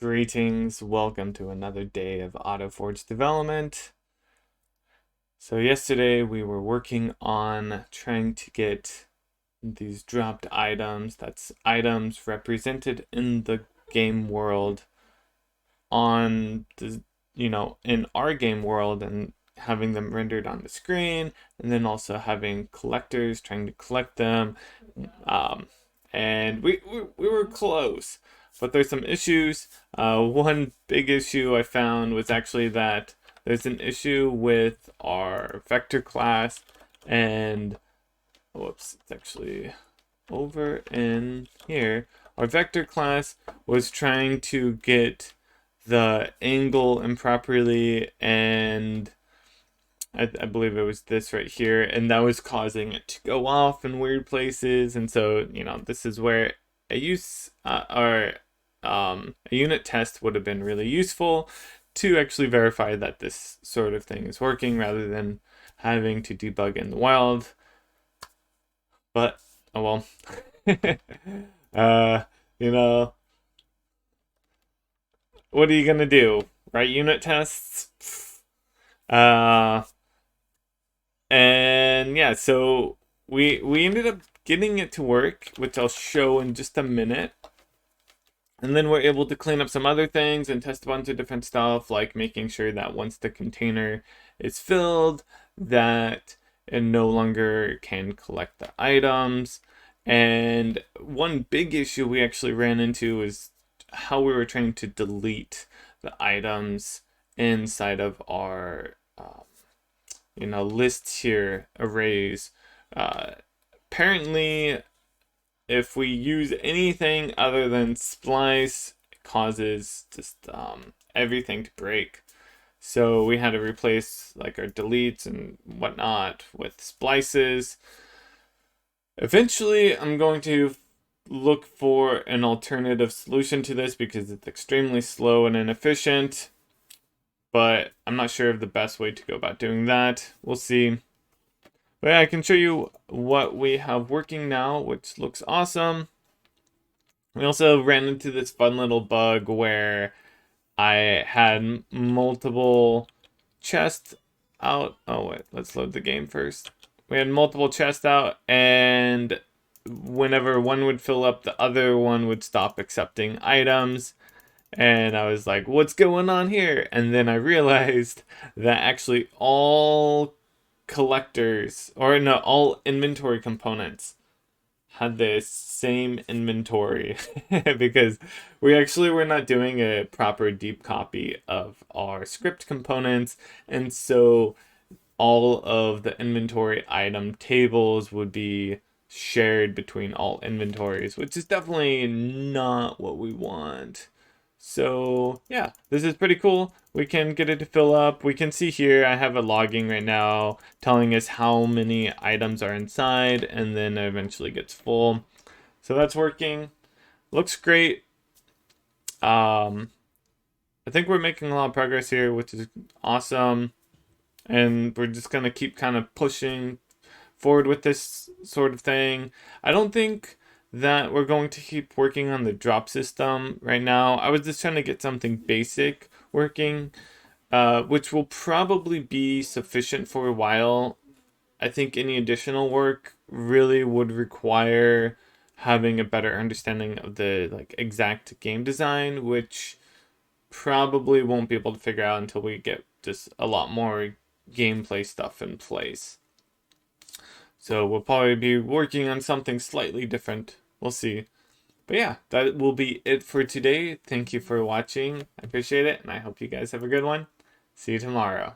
Greetings, welcome to another day of Autoforge development. So yesterday we were working on trying to get these dropped items, that's items represented in the game world on the, in our game world, and having them rendered on the screen, and then also having collectors trying to collect them. And we were close, but there's some issues. One big issue I found was actually that there's an issue with our vector class, and whoops, it's actually over in here. Our vector class was trying to get the angle improperly, and I believe it was this right here, and that was causing it to go off in weird places. And so, this is where a a unit test would have been really useful to actually verify that this sort of thing is working, rather than having to debug in the wild. But oh well. uh, you know, what are you gonna do? Write unit tests? And yeah, so we ended up getting it to work, which I'll show in just a minute. And then we're able to clean up some other things and test a bunch of different stuff, like making sure that once the container is filled, that it no longer can collect the items. And one big issue we actually ran into is how we were trying to delete the items inside of our lists here, arrays. Apparently, if we use anything other than splice, it causes just everything to break. So we had to replace like our deletes and whatnot with splices. Eventually, I'm going to look for an alternative solution to this because it's extremely slow and inefficient. But I'm not sure of the best way to go about doing that. We'll see. But yeah, I can show you what we have working now, which looks awesome. We also ran into this fun little bug where I had multiple chests out. Oh wait, let's load the game first. We had multiple chests out, and whenever one would fill up, the other one would stop accepting items. And I was like, what's going on here? And then I realized that actually all all inventory components had the same inventory because we actually were not doing a proper deep copy of our script components. And so all of the inventory item tables would be shared between all inventories, which is definitely not what we want. So yeah, this is pretty cool. We can get it to fill up. We can see here I have it logging right now, telling us how many items are inside, and then it eventually gets full. So that's working. Looks great. I think we're making a lot of progress here, which is awesome. And we're just gonna keep kind of pushing forward with this sort of thing. I don't think that we're going to keep working on the drop system right now. I was just trying to get something basic working, which will probably be sufficient for a while. I think any additional work really would require having a better understanding of the exact game design, which probably won't be able to figure out until we get just a lot more gameplay stuff in place. So we'll probably be working on something slightly different. We'll see. But yeah, that will be it for today. Thank you for watching. I appreciate it, and I hope you guys have a good one. See you tomorrow.